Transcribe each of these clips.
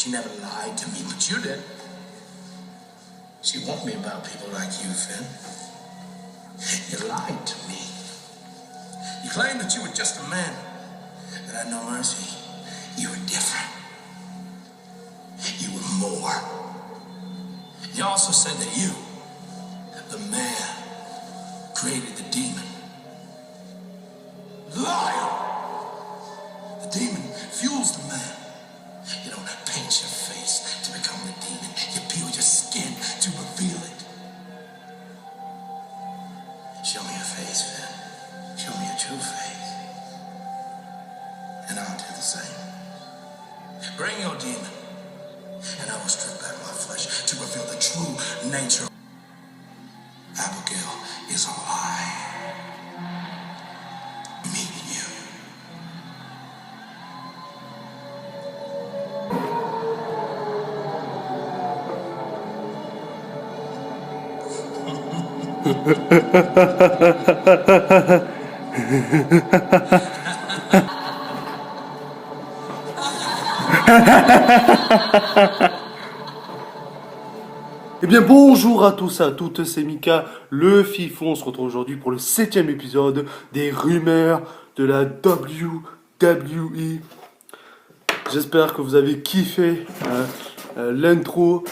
She never lied to me, but you did. She warned me about people like you, Finn. You lied to me. You claimed that you were just a man that had no mercy. You were different. You were more. You also said that you, the man, created the demon. Liar! The demon fuels the man. You don't paint your face to become the demon. You peel your skin to reveal it. Show me your face, Finn. Show me your true face. And I'll do the same. Bring your demon, and I will strip back my flesh to reveal the true nature. Abigail is a lie. Me and you. Eh bien bonjour à tous et à toutes, c'est Mika, le Fifon. On se retrouve aujourd'hui pour le 7e épisode des rumeurs de la WWE. J'espère que vous avez kiffé l'intro.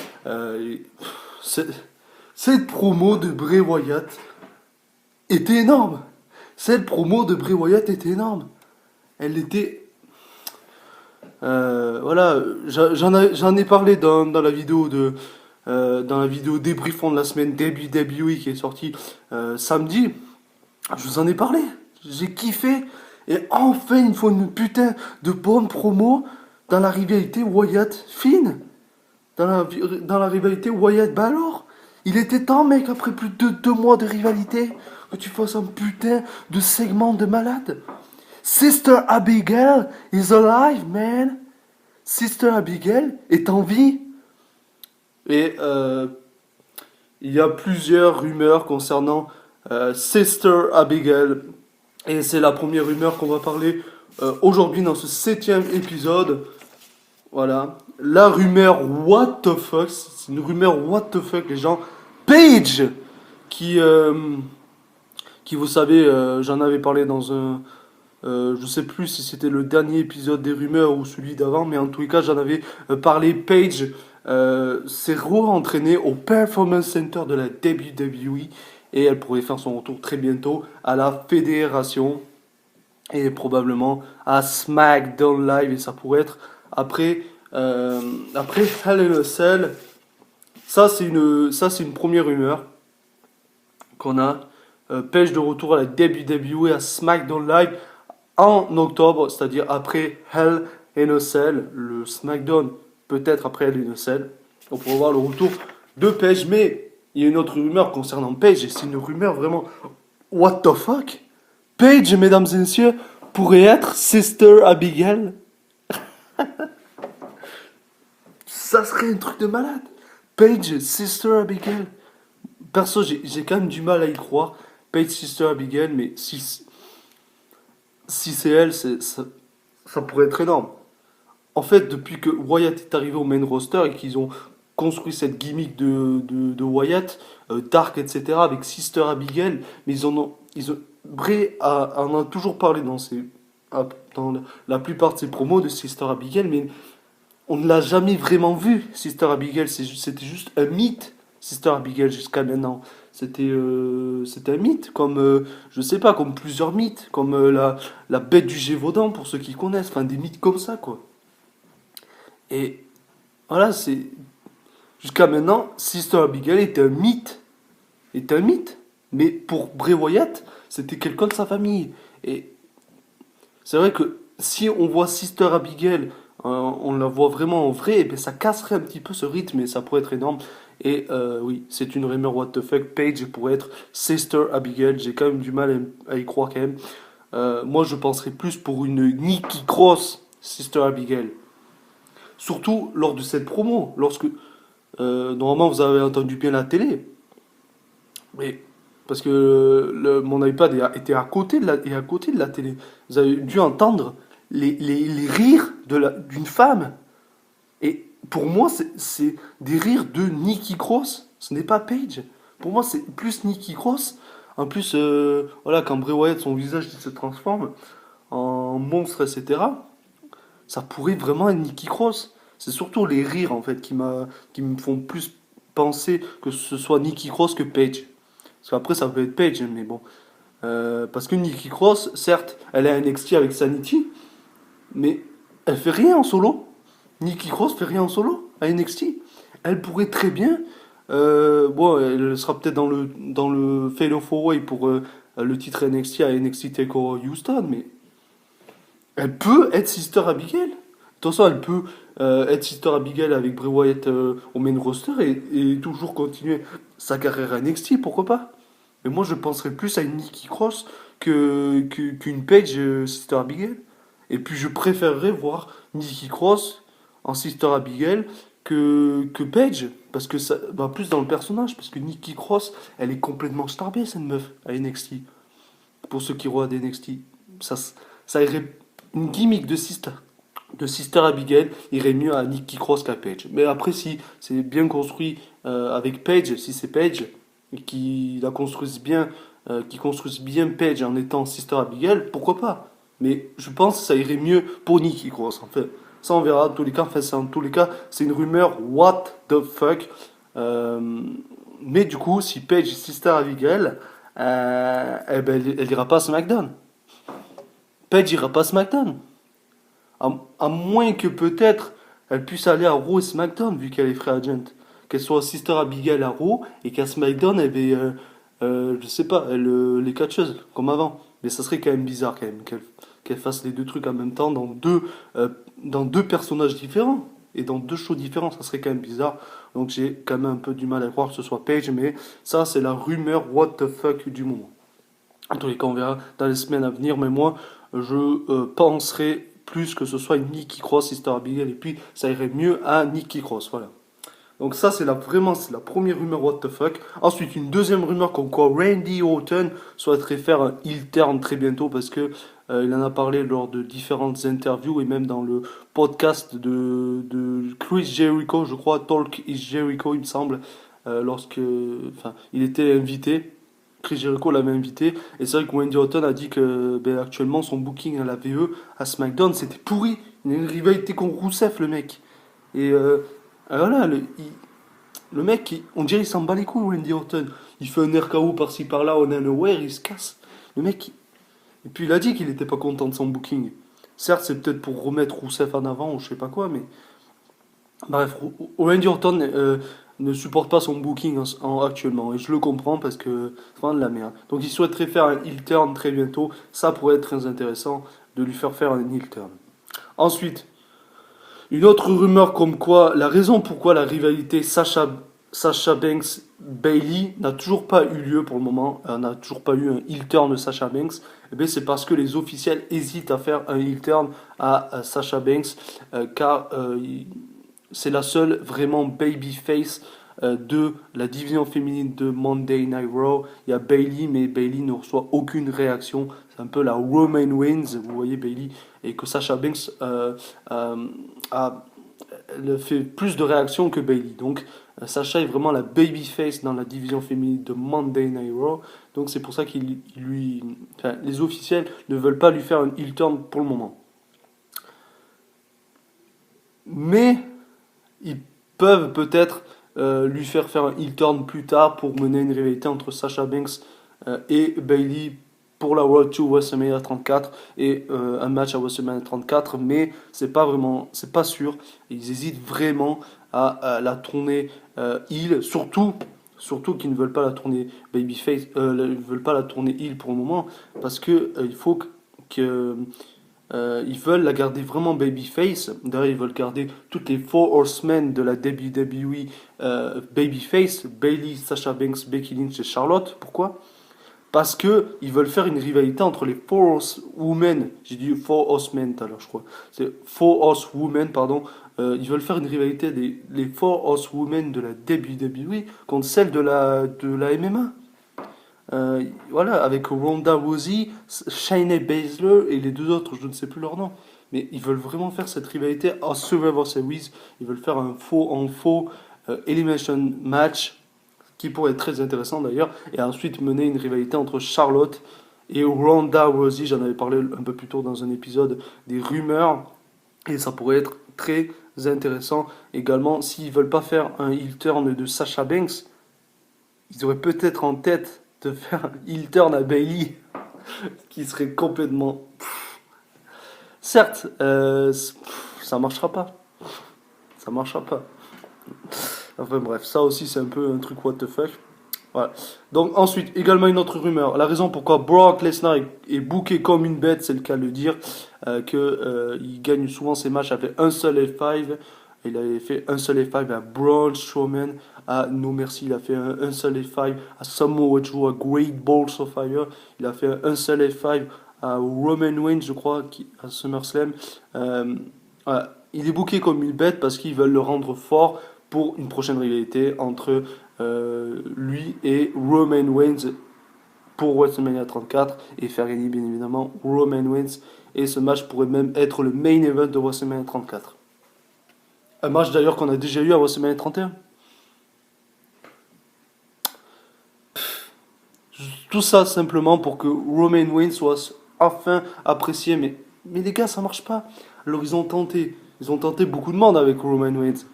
Cette promo de Bray Wyatt était énorme. Elle était... voilà, j'en ai parlé dans la vidéo débriefant de la semaine WWE qui est sortie samedi. Je vous en ai parlé. J'ai kiffé. Et enfin, il faut une putain de bonne promo dans la rivalité Wyatt-Finn. Dans la rivalité Wyatt-Balor. Il était temps, mec, après plus de 2 mois de rivalité, que tu fasses un putain de segment de malade. Sister Abigail is alive, man. Sister Abigail est en vie. Et il y a plusieurs rumeurs concernant Sister Abigail. Et c'est la première rumeur qu'on va parler aujourd'hui dans ce 7e épisode. Voilà. La rumeur what the fuck. C'est une rumeur what the fuck, les gens. Paige qui vous savez, j'en avais parlé dans un... je sais plus si c'était le dernier épisode des rumeurs ou celui d'avant, mais en tous les cas, j'en avais parlé. Paige s'est re-entraînée au Performance Center de la WWE et elle pourrait faire son retour très bientôt à la fédération et probablement à SmackDown Live, et ça pourrait être après Hell in a Cell. Ça c'est une première rumeur qu'on a. Paige de retour à la WWE à SmackDown Live en octobre, c'est-à-dire après Hell in a Cell, le SmackDown peut-être après Hell in a Cell. On pourra voir le retour de Paige, mais il y a une autre rumeur concernant Paige, et c'est une rumeur vraiment what the fuck. Paige, mesdames et messieurs, pourrait être Sister Abigail. Ça serait un truc de malade. Paige, Sister Abigail. Perso, j'ai quand même du mal à y croire. Paige, Sister Abigail, mais si c'est elle, ça pourrait être énorme. En fait, depuis que Wyatt est arrivé au main roster et qu'ils ont construit cette gimmick de Wyatt, Dark, etc., avec Sister Abigail, mais Bray en a toujours parlé dans la plupart de ses promos de Sister Abigail, mais on ne l'a jamais vraiment vu. Sister Abigail, c'était juste un mythe. Sister Abigail jusqu'à maintenant, c'était un mythe, comme je sais pas, comme plusieurs mythes, comme la bête du Gévaudan pour ceux qui connaissent, enfin des mythes comme ça quoi. Et voilà, c'est jusqu'à maintenant, Sister Abigail était un mythe, mais pour Bray Wyatt, c'était quelqu'un de sa famille. Et c'est vrai que si on voit Sister Abigail, on la voit vraiment en vrai, et bien ça casserait un petit peu ce rythme et ça pourrait être énorme. Et oui, c'est une rumeur what the fuck. Paige pourrait être Sister Abigail. J'ai quand même du mal à y croire quand même. Moi, je penserais plus pour une Nikki Cross Sister Abigail. Surtout lors de cette promo, lorsque normalement vous avez entendu bien la télé, mais parce que mon iPad était à côté de la télé. Vous avez dû entendre les rires d'une femme. Et pour moi, c'est des rires de Nikki Cross. Ce n'est pas Paige. Pour moi, c'est plus Nikki Cross. En plus, voilà, quand Bray Wyatt, son visage il se transforme en monstre, etc., ça pourrait vraiment être Nikki Cross. C'est surtout les rires, en fait, qui me font plus penser que ce soit Nikki Cross que Paige. Parce qu'après, ça peut être Paige, mais bon. Parce que Nikki Cross, certes, elle est à NXT avec Sanity, mais elle fait rien en solo. Nikki Cross fait rien en solo à NXT. Elle pourrait très bien. Bon, elle sera peut-être dans le Fatal 4-Way pour le titre NXT à NXT TakeOver Houston, mais elle peut être Sister Abigail. De toute façon, elle peut être Sister Abigail avec Bray Wyatt au main roster et toujours continuer sa carrière à NXT, pourquoi pas. Mais moi, je penserais plus à une Nikki Cross qu'une Paige Sister Abigail. Et puis, je préférerais voir Nikki Cross en Sister Abigail que Paige. Parce que ça va plus dans le personnage. Parce que Nikki Cross, elle est complètement starbée, cette meuf, à NXT. Pour ceux qui regardent NXT. Ça, ça irait. Une gimmick de Sister Abigail irait mieux à Nikki Cross qu'à Paige. Mais après, si c'est bien construit avec Paige, si c'est Paige, et qui la construisent bien, qui construisent bien Paige en étant Sister Abigail, pourquoi pas? Mais je pense que ça irait mieux pour Nikki Cross, en fait. Ça, on verra. En tous les cas, enfin, en tous les cas, c'est une rumeur. What the fuck? Euh, mais du coup, si Paige est Sister Abigail, eh ben, elle ira pas à SmackDown. Paige ira pas à SmackDown. À moins que peut-être elle puisse aller à Raw et SmackDown, vu qu'elle est free agent. Qu'elle soit Sister Abigail à Raw et qu'à SmackDown, elle ait, je sais pas, les catcheuses, comme avant. Mais ça serait quand même bizarre, quand même, qu'elle fasse les deux trucs en même temps dans deux personnages différents. Et dans deux shows différents, ça serait quand même bizarre. Donc j'ai quand même un peu du mal à croire que ce soit Paige, mais ça, c'est la rumeur what the fuck du moment. En tous les cas, on verra dans les semaines à venir, mais moi, je penserais plus que ce soit une Nikki Cross, Sister Abigail, et puis ça irait mieux à Nikki Cross, voilà. Donc ça, vraiment, c'est la première rumeur what the fuck. Ensuite, une deuxième rumeur comme quoi Randy Orton souhaiterait faire un heel turn très bientôt, parce que il en a parlé lors de différentes interviews, et même dans le podcast de Chris Jericho, je crois, Talk is Jericho, il me semble, enfin, il était invité. Chris Jericho l'avait invité. Et c'est vrai que Wendy Orton a dit que ben, actuellement son booking à la VE à SmackDown c'était pourri. Il y a une rivalité contre Rousseff, le mec. Et voilà, le mec, on dirait qu'il s'en bat les couilles, Wendy Orton. Il fait un RKO par-ci par-là, on a nowhere, il se casse. Le mec, et puis il a dit qu'il n'était pas content de son booking. Certes, c'est peut-être pour remettre Rousseff en avant ou je sais pas quoi, mais bref, Randy Orton ne supporte pas son booking actuellement et je le comprends parce que c'est vraiment de la merde. Donc il souhaiterait faire un heel turn très bientôt. Ça pourrait être très intéressant de lui faire un heel turn. Ensuite, une autre rumeur comme quoi la raison pourquoi la rivalité Sasha Banks Bailey n'a toujours pas eu lieu pour le moment, n'a toujours pas eu un heel turn de Sasha Banks, eh bien c'est parce que les officiels hésitent à faire un heel turn à Sasha Banks car c'est la seule vraiment babyface de la division féminine de Monday Night Raw. Il y a Bayley, mais Bayley ne reçoit aucune réaction. C'est un peu la Roman Reigns, vous voyez Bayley, et que Sasha Banks elle fait plus de réactions que Bayley. Donc Sasha est vraiment la babyface dans la division féminine de Monday Night Raw. Donc c'est pour ça les officiels ne veulent pas lui faire un heel turn pour le moment. Mais ils peuvent peut-être lui faire un heel turn plus tard pour mener une rivalité entre Sasha Banks et Bayley pour la Road to WrestleMania 34 et un match à WrestleMania 34, mais c'est pas sûr. Ils hésitent vraiment à la tourner heel, surtout qu'ils ne veulent pas la tourner babyface, ils veulent pas la tourner heel pour le moment parce que il faut que ils veulent la garder vraiment babyface. D'ailleurs, ils veulent garder toutes les Four Horsemen de la WWE babyface. Bayley, Sasha Banks, Becky Lynch et Charlotte. Pourquoi? Parce que ils veulent faire une rivalité entre les Four Horsewomen. J'ai dit Four Horsemen tout à l'heure, je crois. C'est Four Horsewomen, pardon. Ils veulent faire une rivalité les Four Horsewomen de la WWE contre celle de la MMA. Voilà, avec Ronda Rousey, Shayna Baszler et les deux autres, je ne sais plus leur nom. mais ils veulent vraiment faire cette rivalité en Survivor Series. Ils veulent faire un faux Elimination Match, qui pourrait être très intéressant d'ailleurs, et ensuite mener une rivalité entre Charlotte et Ronda Rousey. J'en avais parlé un peu plus tôt dans un épisode des rumeurs, et ça pourrait être très intéressant. Également, s'ils veulent pas faire un heel turn de Sasha Banks, ils auraient peut-être en tête de faire un heel turn à Bayley, qui serait complètement... Certes, ça marchera pas. Ça marchera pas. Enfin bref, ça aussi c'est un peu un truc what the fuck. Voilà. Donc ensuite, également une autre rumeur. La raison pourquoi Brock Lesnar est booké comme une bête, c'est le cas de le dire, il gagne souvent ses matchs avec un seul F5. Il avait fait un seul F5 à Braun Strowman, à No Mercy. Il a fait un seul F5 à Samoa Joe, à Great Balls of Fire. Il a fait un seul F5 à Roman Reigns, je crois, à SummerSlam. Voilà. Il est booké comme une bête parce qu'ils veulent le rendre fort pour une prochaine rivalité entre lui et Roman Reigns pour WrestleMania 34 et faire gagner bien évidemment Roman Reigns. Et ce match pourrait même être le main event de WrestleMania 34. Un match d'ailleurs qu'on a déjà eu à WrestleMania 31. Tout ça simplement pour que Roman Reigns soit enfin apprécié. Mais les gars, ça marche pas. Alors ils ont tenté. Ils ont tenté beaucoup de monde avec Roman Reigns.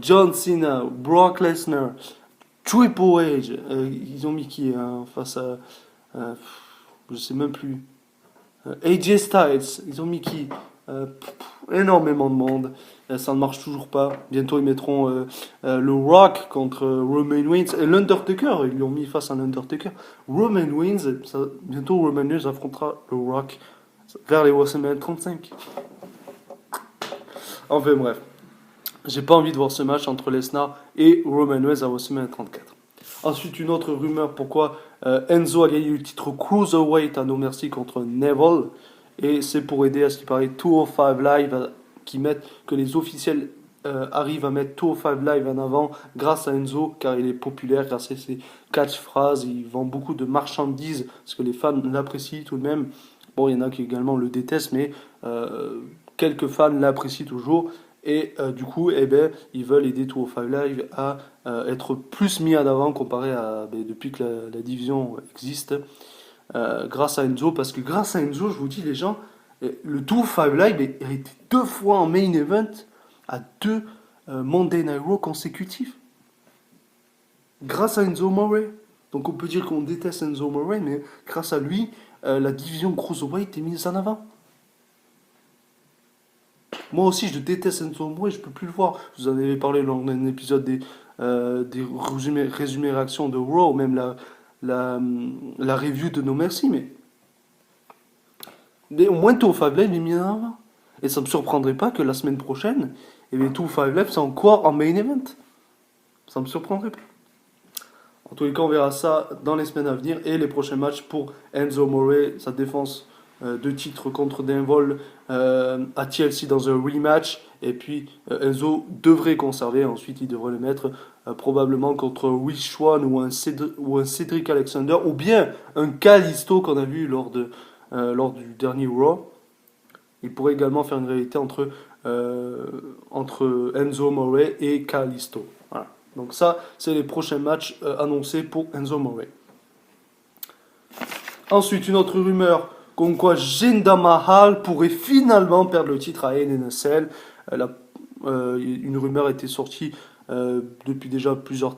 John Cena, Brock Lesnar, Triple H. Ils ont mis qui face à... je sais même plus. AJ Styles. Ils ont mis qui énormément de monde. Ça ne marche toujours pas. Bientôt ils mettront le Rock contre Roman Reigns et l'Undertaker. Ils l'ont mis face à l'Undertaker. Roman Reigns, bientôt Roman Reigns affrontera le Rock vers les WrestleMania 35. Enfin bref. J'ai pas envie de voir ce match entre Lesnar et Roman Reigns à WrestleMania 34. Ensuite, une autre rumeur pourquoi Enzo a gagné le titre Cruiserweight à No Mercy contre Neville. Et c'est pour aider à ce qui paraît 205 Live, que les officiels arrivent à mettre 205 Live en avant grâce à Enzo, car il est populaire, grâce à ses catchphrases. Il vend beaucoup de marchandises, parce que les fans l'apprécient tout de même. Bon, il y en a qui également le détestent, mais quelques fans l'apprécient toujours. Et du coup, ils veulent aider 205 Live à être plus mis en avant comparé à depuis que la division existe, grâce à Enzo. Parce que grâce à Enzo, je vous dis les gens, le 205 Live a été 2 fois en main event à 2 Monday Night Raw consécutifs. Grâce à Enzo Amore. Donc on peut dire qu'on déteste Enzo Amore, mais grâce à lui, la division Cruiserweight est mise en avant. Moi aussi, je déteste Enzo Amore, je peux plus le voir. Je vous en avais parlé lors d'un épisode des résumés réactions de Raw, même la review de No Mercy, mais au moins 205 Live est mis en avant. Et ça me surprendrait pas que la semaine prochaine, 205 Live c'est encore en main event. Ça me surprendrait pas. En tous les cas, on verra ça dans les semaines à venir et les prochains matchs pour Enzo Amore, sa défense de titre contre Denvol à TLC dans un rematch. Et puis Enzo devrait conserver, ensuite il devrait le mettre probablement contre Rich Swann ou un Cedric Alexander ou bien un Kalisto qu'on a vu lors du dernier Raw. Il pourrait également faire une rivalité entre Enzo Amore et Kalisto. Voilà. Donc ça, c'est les prochains matchs annoncés pour Enzo Amore. Ensuite, une autre rumeur comme quoi Jinder Mahal pourrait finalement perdre le titre à NNSL. Une rumeur a été sortie depuis déjà plusieurs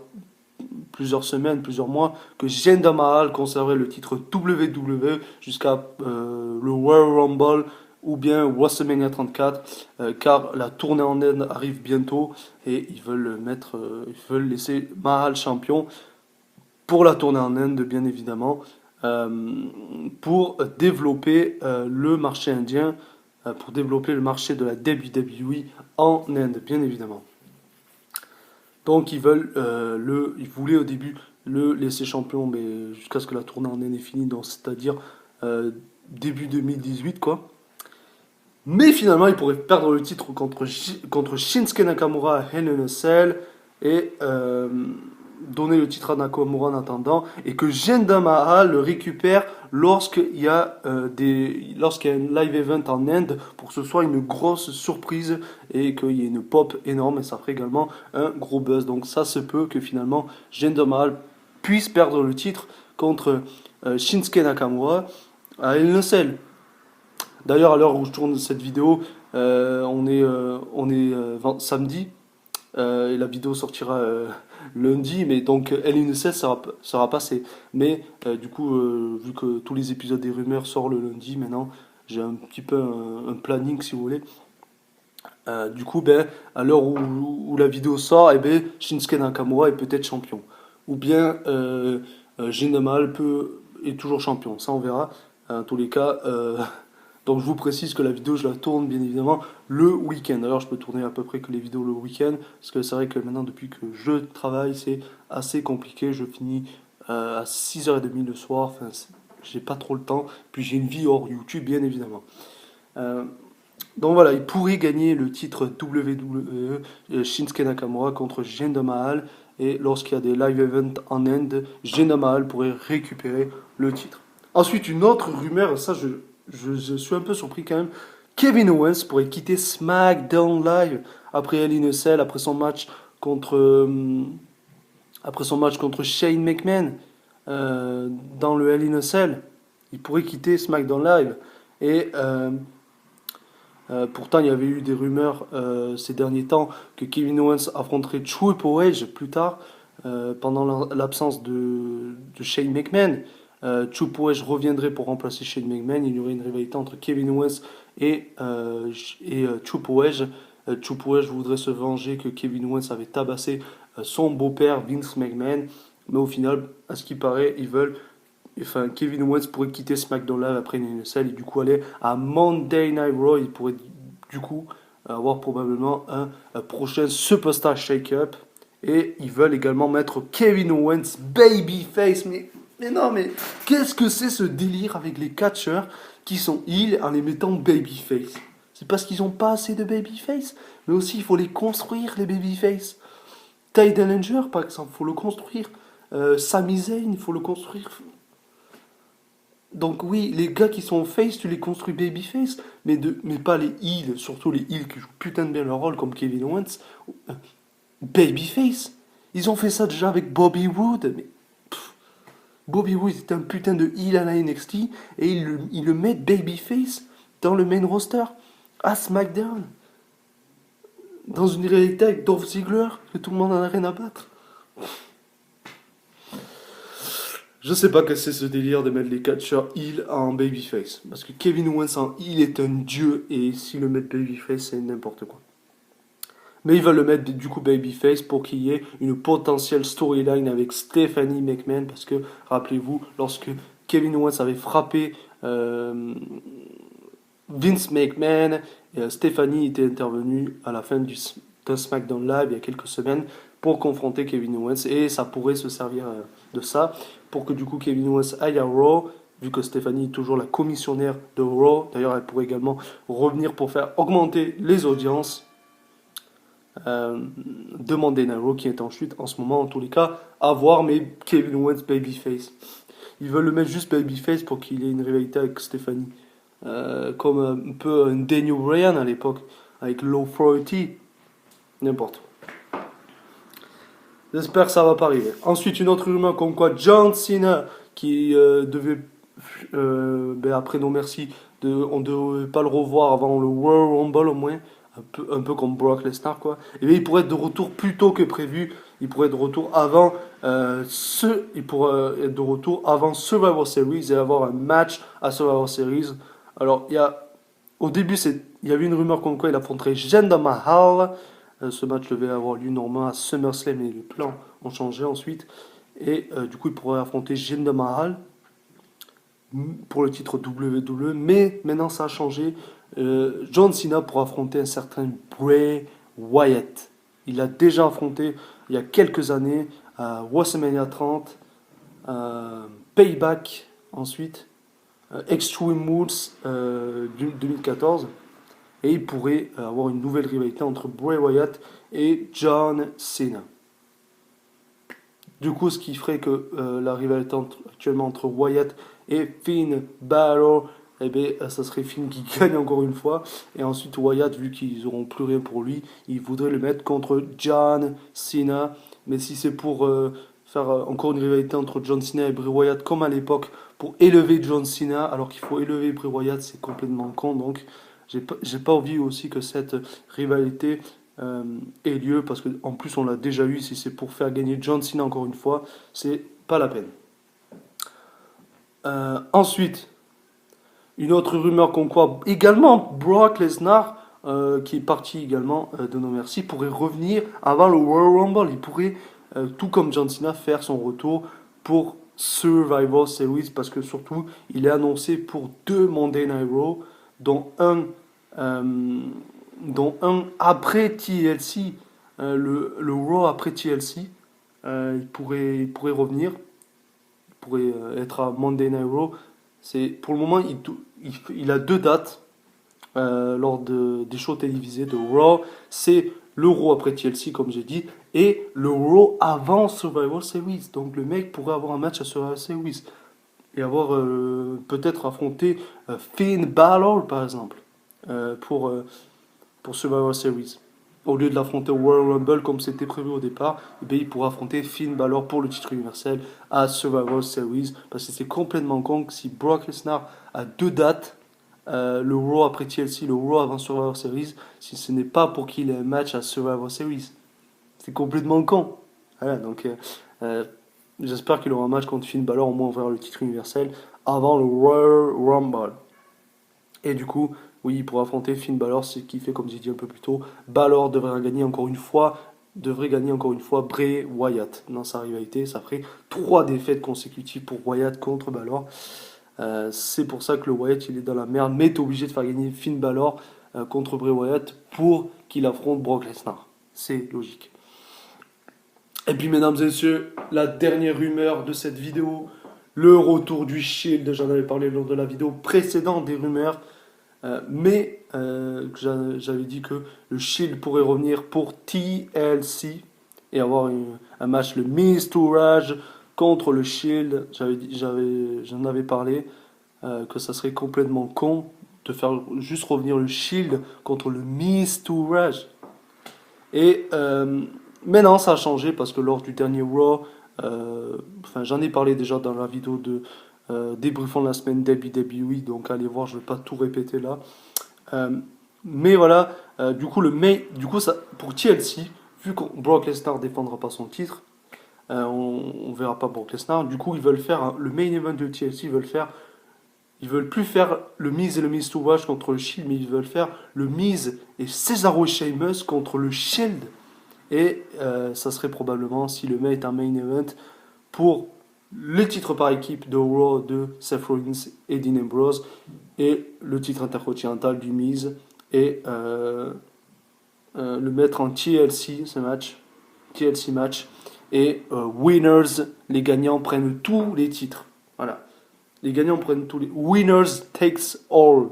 semaines, plusieurs mois, que Jinder Mahal conserverait le titre WWE jusqu'à le Royal Rumble ou bien WrestleMania 34, car la tournée en Inde arrive bientôt et ils veulent laisser Mahal champion pour la tournée en Inde, bien évidemment, pour développer le marché indien, pour développer le marché de la WWE en Inde, bien évidemment. Donc ils voulaient au début le laisser champion, mais jusqu'à ce que la tournée en Inde est finie, donc c'est-à-dire début 2018, quoi. Mais finalement, il pourrait perdre le titre contre Shinsuke Nakamura à Hell in a Cell. Et donner le titre à Nakamura en attendant et que Jinder Mahal le récupère lorsqu'il y a lorsqu'il y a un live event en Inde pour que ce soit une grosse surprise et qu'il y ait une pop énorme et ça ferait également un gros buzz. Donc ça se peut que finalement Jinder Mahal puisse perdre le titre contre Shinsuke Nakamura à Hell in a Cell. D'ailleurs, à l'heure où je tourne cette vidéo, samedi. Et la vidéo sortira lundi, mais donc Hell in a Cell sera passé. Mais du coup, vu que tous les épisodes des rumeurs sortent le lundi, maintenant j'ai un petit peu un planning si vous voulez. Du coup, ben, à l'heure où la vidéo sort, eh ben, Shinsuke Nakamura est peut-être champion. Ou bien Jinder Mahal est toujours champion. Ça, on verra. En tous les cas, donc je vous précise que la vidéo, je la tourne bien évidemment le week-end. Alors, je peux tourner à peu près que les vidéos le week-end. Parce que c'est vrai que maintenant, depuis que je travaille, c'est assez compliqué. Je finis à 6h30 le soir. Enfin, j'ai pas trop le temps. Puis j'ai une vie hors YouTube, bien évidemment. Euh, donc voilà, il pourrait gagner le titre WWE Shinsuke Nakamura contre Jinder Mahal. Et lorsqu'il y a des live events en Inde, Jinder Mahal pourrait récupérer le titre. Ensuite, une autre rumeur, ça je suis un peu surpris quand même. Kevin Owens pourrait quitter SmackDown Live après Hell in a Cell, après son match contre Shane McMahon dans le Hell in a Cell. Il pourrait quitter SmackDown Live. Et pourtant, il y avait eu des rumeurs ces derniers temps que Kevin Owens affronterait Triple H plus tard, pendant l'absence de Shane McMahon. Triple H reviendrait pour remplacer Shane McMahon. Il y aurait une rivalité entre Kevin Owens et Triple H. Triple H voudrait se venger que Kevin Owens avait tabassé son beau-père Vince McMahon. Mais au final, à ce qui paraît, Kevin Owens pourrait quitter SmackDown Live après une salle et du coup aller à Monday Night Raw. Il pourrait du coup avoir probablement un prochain Superstar Shake-Up. Et ils veulent également mettre Kevin Owens babyface. Mais non, mais qu'est-ce que c'est ce délire avec les catcheurs qui sont heal en les mettant babyface? C'est parce qu'ils n'ont pas assez de babyface. Mais aussi, il faut les construire, les babyface. Ty Dillinger, par exemple, il faut le construire. Sami Zayn, il faut le construire. Donc oui, les gars qui sont face, tu les construis babyface, mais pas les heels, surtout les heels qui jouent putain de bien leur rôle comme Kevin Owens. Babyface. Ils ont fait ça déjà avec Bobby Roode. Mais, Bobby Roode était un putain de heel à la NXT et ils le mettent babyface dans le main roster à SmackDown. Dans une réalité avec Dolph Ziggler, que tout le monde en a rien à battre. Je sais pas que c'est ce délire de mettre les catcheurs heel en babyface. Parce que Kevin Owens en heel est un dieu et s'ils le mettent babyface, c'est n'importe quoi. Mais ils veulent le mettre du coup babyface pour qu'il y ait une potentielle storyline avec Stephanie McMahon. Parce que, rappelez-vous, lorsque Kevin Owens avait frappé Vince McMahon, Stephanie était intervenue à la fin d'un SmackDown Live il y a quelques semaines pour confronter Kevin Owens. Et ça pourrait se servir de ça pour que du coup Kevin Owens aille à Raw, vu que Stephanie est toujours la commissionnaire de Raw. D'ailleurs, elle pourrait également revenir pour faire augmenter les audiences de Monday Night Raw qui est en chute en ce moment. En tous les cas, à voir, mais Kevin Owens babyface. Ils veulent le mettre juste babyface pour qu'il ait une rivalité avec Stephanie. Comme un peu un Daniel Bryan à l'époque, avec Low Authority. N'importe. J'espère que ça va pas arriver. Ensuite, une autre rumeur comme quoi John Cena, qui devait, après nos merci, on ne devait pas le revoir avant le Royal Rumble au moins, un peu comme Brock Lesnar quoi. Et bien, il pourrait être de retour plus tôt que prévu. Il pourrait être de retour avant Survivor Series et avoir un match à Survivor Series. Alors, au début, il y avait une rumeur comme quoi il affronterait Jinder Mahal. Ce match devait avoir lieu normalement à SummerSlam, mais les plans ont changé ensuite. Et du coup, il pourrait affronter Jinder Mahal pour le titre WWE. Mais maintenant, ça a changé. John Cena pourra affronter un certain Bray Wyatt. Il l'a déjà affronté il y a quelques années à WrestleMania 30, Payback ensuite, Extreme Rules 2014. Et il pourrait avoir une nouvelle rivalité entre Bray Wyatt et John Cena. Du coup, ce qui ferait que la rivalité actuellement entre Wyatt et Finn Balor, eh bien, ça serait Finn qui gagne encore une fois. Et ensuite, Wyatt, vu qu'ils n'auront plus rien pour lui, il voudrait le mettre contre John Cena. Mais si c'est pour faire encore une rivalité entre John Cena et Bray Wyatt, comme à l'époque, pour élever John Cena, alors qu'il faut élever Bray Wyatt, c'est complètement con. Donc, j'ai pas envie aussi que cette rivalité ait lieu, parce qu'en plus, on l'a déjà eu. Si c'est pour faire gagner John Cena encore une fois, c'est pas la peine. Ensuite, une autre rumeur qu'on croit également, Brock Lesnar, qui est parti également de nos merci, pourrait revenir avant le Royal Rumble. Il pourrait, tout comme John Cena, faire son retour pour Survivor Series, parce que surtout, il est annoncé pour 2 Monday Night Raw, dont un, euh, après TLC, le Raw après TLC. Il pourrait revenir, il pourrait être à Monday Night Raw. Pour le moment, il a 2 dates lors des shows télévisés de Raw. C'est le Raw après TLC, comme j'ai dit, et le Raw avant Survivor Series. Donc le mec pourrait avoir un match à Survivor Series et avoir peut-être affronté Finn Balor, par exemple, pour Survivor Series. Au lieu de l'affronter au Royal Rumble comme c'était prévu au départ, eh bien, il pourra affronter Finn Balor pour le titre universel à Survivor Series. Parce que c'est complètement con que si Brock Lesnar a 2 dates, le Raw après TLC, le Raw avant Survivor Series, si ce n'est pas pour qu'il ait un match à Survivor Series. C'est complètement con. Voilà, donc j'espère qu'il aura un match contre Finn Balor, au moins vers le titre universel, avant le Royal Rumble. Et du coup, oui, il pourra affronter Finn Balor, ce qui fait, comme j'ai dit un peu plus tôt, Balor devrait gagner encore une fois Bray Wyatt dans sa rivalité. Ça ferait 3 défaites consécutives pour Wyatt contre Balor. C'est pour ça que le Wyatt il est dans la merde, mais t'es obligé de faire gagner Finn Balor contre Bray Wyatt pour qu'il affronte Brock Lesnar. C'est logique. Et puis, mesdames et messieurs, la dernière rumeur de cette vidéo, le retour du Shield. J'en avais parlé lors de la vidéo précédente des rumeurs. J'avais dit que le Shield pourrait revenir pour TLC et avoir un match, le Miz Tourage contre le Shield. J'en avais parlé, que ça serait complètement con de faire juste revenir le Shield contre le Miz Tourage. Et maintenant ça a changé parce que lors du dernier Raw, j'en ai parlé déjà dans la vidéo de débriefant la semaine WWE, donc allez voir, je ne vais pas tout répéter là. Mais voilà, du coup, ça, pour TLC, vu que Brock Lesnar ne défendra pas son titre, on ne verra pas Brock Lesnar, du coup, ils veulent faire le main event de TLC, ils veulent plus faire le Miz et le Miz Tourage contre le Shield, mais ils veulent faire le Miz et Cesaro et Sheamus contre le Shield. Et ça serait probablement, si le main est un main event, pour le titre par équipe de Raw de Seth Rollins et Dean Ambrose, et le titre intercontinental du Miz, et le mettre en TLC, ce match, TLC match, et winners, les gagnants prennent tous les titres. Voilà. Les gagnants prennent tous les... Winners takes all.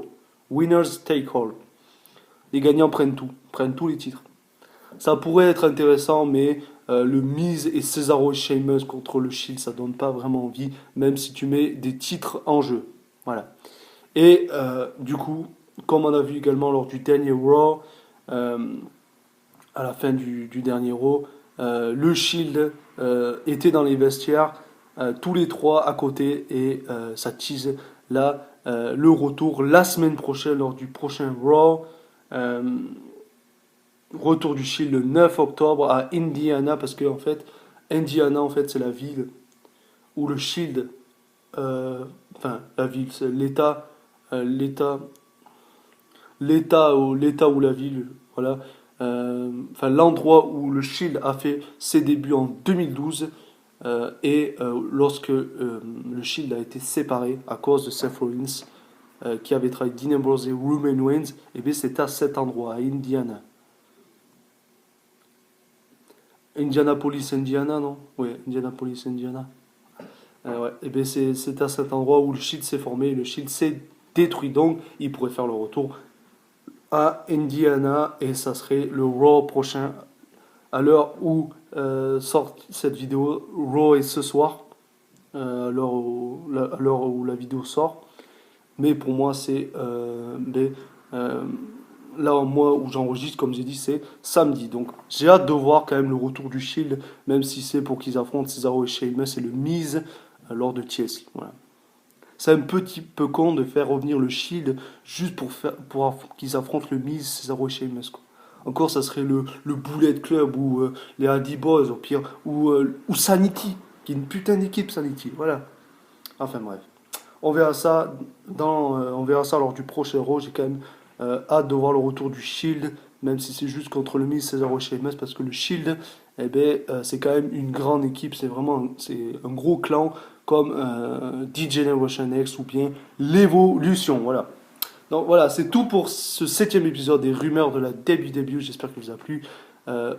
Winners take all. Les gagnants prennent tous les titres. Ça pourrait être intéressant, mais le Miz et Cesaro et Sheamus contre le Shield, ça donne pas vraiment envie, même si tu mets des titres en jeu. Voilà. Et du coup, comme on a vu également lors du dernier Raw, à la fin du dernier Raw, le Shield était dans les vestiaires, tous les 3 à côté, et ça tease là le retour la semaine prochaine lors du prochain Raw. Retour du Shield le 9 octobre à Indiana, parce que en fait, Indiana, en fait, c'est la ville où le Shield, la ville, c'est l'État ou la ville, voilà, l'endroit où le Shield a fait ses débuts en 2012, lorsque le Shield a été séparé à cause de Seth Rollins, qui avait travaillé Dean Ambrose et Roman Reigns, et bien c'est à cet endroit, à Indiana. Indianapolis, Indiana, non? Oui, Indianapolis, Indiana. Ouais. Et bien c'est à cet endroit où le Shield s'est formé, le Shield s'est détruit, donc il pourrait faire le retour à Indiana, et ça serait le Raw prochain à l'heure où sort cette vidéo, Raw est ce soir, à l'heure où la vidéo sort. Mais pour moi, c'est là, moi, où j'enregistre, comme j'ai dit, c'est samedi. Donc, j'ai hâte de voir quand même le retour du Shield, même si c'est pour qu'ils affrontent Cesaro et Sheamus et le Miz lors de TLC. Voilà. C'est un petit peu con de faire revenir le Shield juste pour qu'ils affrontent le Miz, Cesaro et Sheamus, quoi. Encore, ça serait le Bullet Club ou les Hardy Boys, au pire, ou Sanity, qui est une putain d'équipe, Sanity. Voilà. Enfin, bref. On verra ça on verra ça lors du prochain Raw. J'ai quand même hâte de voir le retour du Shield, même si c'est juste contre le Miz, Cesaro et Sheamus, parce que le Shield, eh ben, c'est quand même une grande équipe. C'est un gros clan comme D-Generation X ou bien l'Evolution. Voilà. Donc voilà, c'est tout pour ce 7e épisode des rumeurs de la WWE. J'espère qu'il vous a plu. Euh,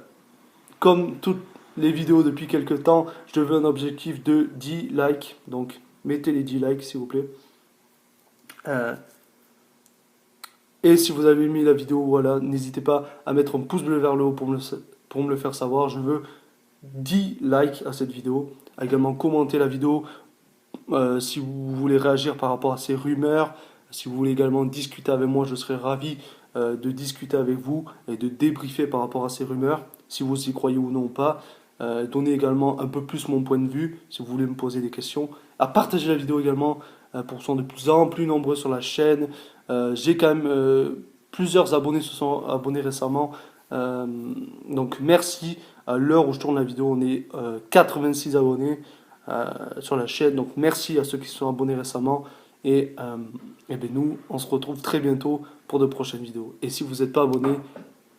Comme toutes les vidéos depuis quelques temps, je veux un objectif de 10 likes. Donc mettez les 10 likes s'il vous plaît. Et si vous avez aimé la vidéo, voilà, n'hésitez pas à mettre un pouce bleu vers le haut pour me le faire savoir. Je veux 10 likes à cette vidéo. Également commenter la vidéo si vous voulez réagir par rapport à ces rumeurs. Si vous voulez également discuter avec moi, je serai ravi de discuter avec vous et de débriefer par rapport à ces rumeurs, si vous y croyez ou non pas. Donner également un peu plus mon point de vue, si vous voulez me poser des questions. À partager la vidéo également pour que sont de plus en plus nombreux sur la chaîne. J'ai quand même plusieurs abonnés se sont abonnés récemment. Donc merci. À l'heure où je tourne la vidéo, on est 86 abonnés sur la chaîne. Donc merci à ceux qui se sont abonnés récemment. Et bien nous, on se retrouve très bientôt pour de prochaines vidéos. Et si vous n'êtes pas abonné,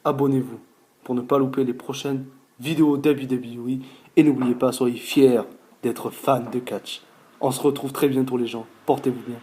abonnez-vous pour ne pas louper les prochaines vidéos WWE. Et n'oubliez pas, soyez fiers d'être fan de catch. On se retrouve très bientôt les gens. Portez-vous bien.